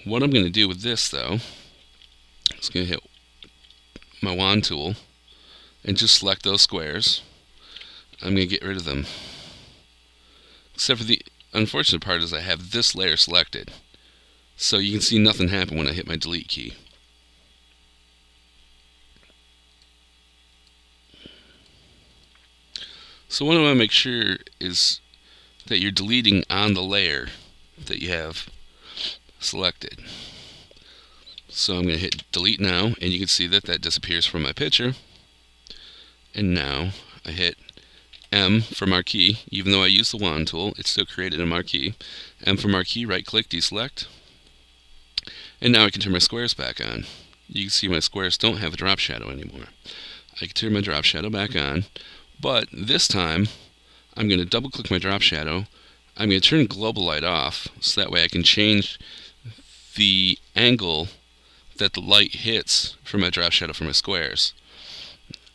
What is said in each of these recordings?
What I'm going to do with this, though, is going to hit my wand tool and just select those squares. I'm going to get rid of them. Except for the unfortunate part is I have this layer selected. So you can see nothing happen when I hit my delete key. So what I want to make sure is that you're deleting on the layer that you have selected. So I'm going to hit delete now, and you can see that that disappears from my picture. And now I hit M for marquee. Even though I use the wand tool, it's still created a marquee. M for marquee, right click, deselect. And now I can turn my squares back on. You can see my squares don't have a drop shadow anymore. I can turn my drop shadow back on, but this time I'm going to double click my drop shadow. I'm going to turn global light off so that way I can change the angle that the light hits for my drop shadow for my squares.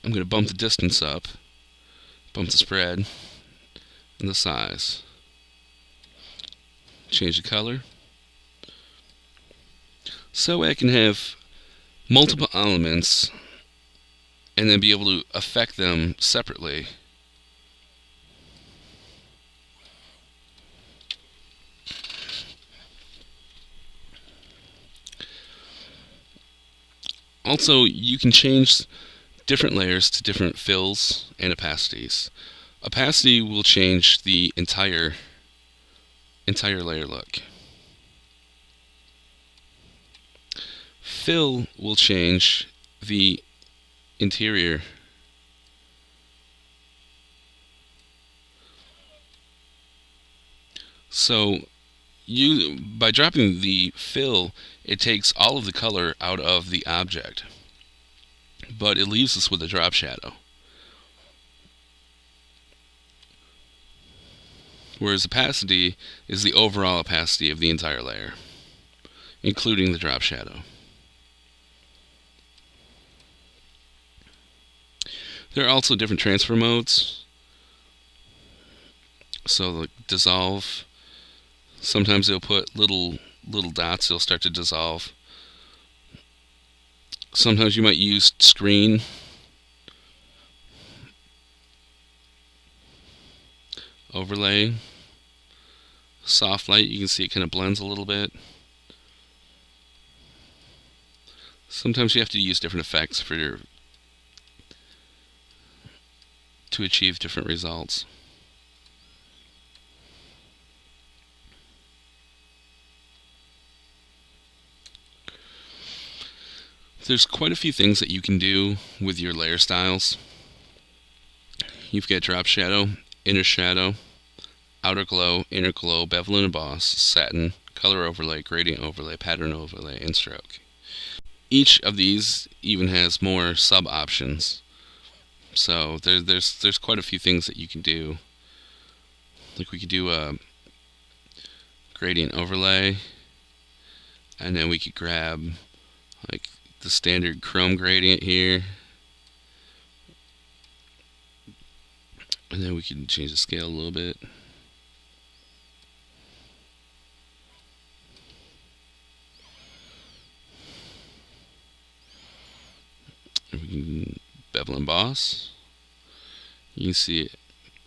I'm going to bump the distance up, bump the spread, and the size. Change the color. So I can have multiple elements and then be able to affect them separately. Also, you can change different layers to different fills and opacities. Opacity will change the entire layer look. Fill will change the interior. So by dropping the fill, it takes all of the color out of the object, but it leaves us with a drop shadow. Whereas opacity is the overall opacity of the entire layer, including the drop shadow. There are also different transfer modes. So like dissolve, sometimes they'll put little dots, they'll start to dissolve. Sometimes you might use screen. Overlay. Soft light, you can see it kind of blends a little bit. Sometimes you have to use different effects to achieve different results. There's quite a few things that you can do with your layer styles. You've got drop shadow, inner shadow, outer glow, inner glow, bevel and emboss, satin, color overlay, gradient overlay, pattern overlay, and stroke. Each of these even has more sub options. So there's quite a few things that you can do. Like we could do a gradient overlay, and then we could grab like the standard chrome gradient here, and then we can change the scale a little bit. And we can bevel and emboss. You can see it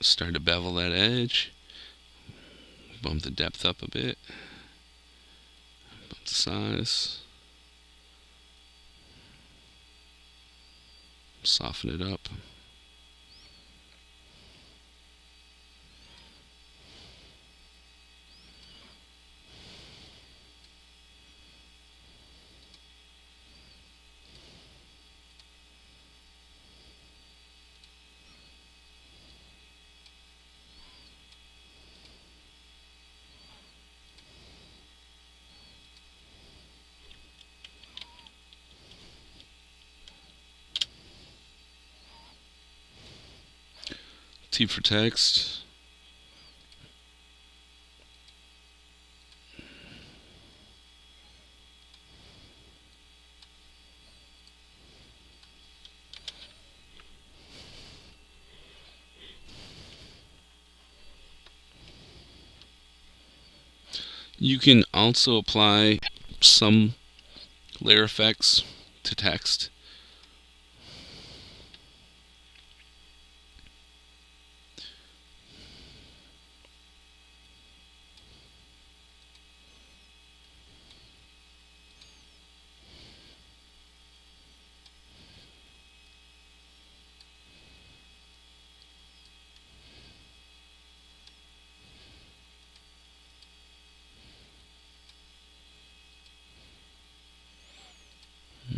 start to bevel that edge. Bump the depth up a bit. Bump the size. Soften it up. T for text. You can also apply some layer effects to text.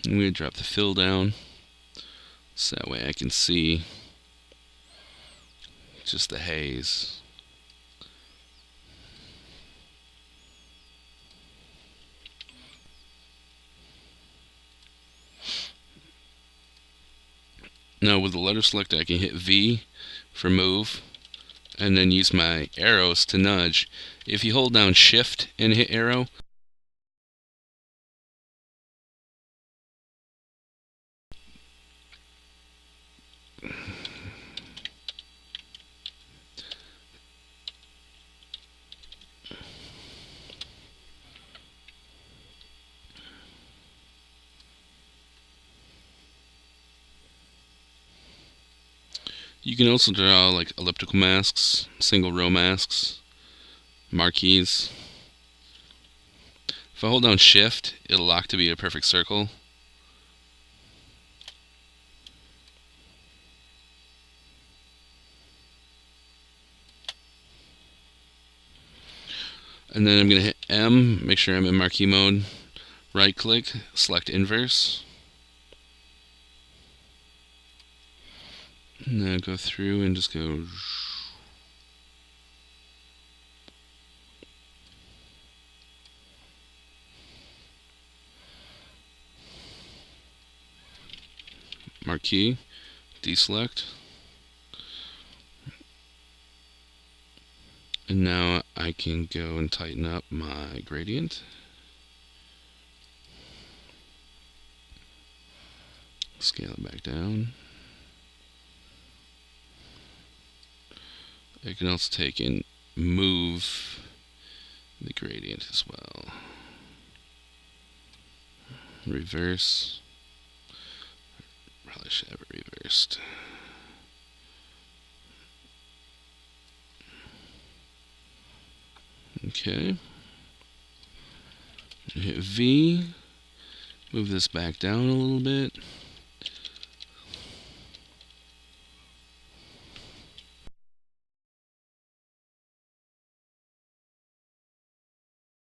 I'm going to drop the fill down so that way I can see just the haze. Now with the letter select, I can hit V for move and then use my arrows to nudge. If you hold down shift and hit arrow, you can also draw like elliptical masks, single row masks, marquees. If I hold down shift, it'll lock to be a perfect circle. And then I'm going to hit M, make sure I'm in marquee mode, right click, select inverse. Now go through and just go marquee, deselect. And now I can go and tighten up my gradient. Scale it back down. I can also take and move the gradient as well. Reverse. Probably should have it reversed. Okay. Hit V. Move this back down a little bit.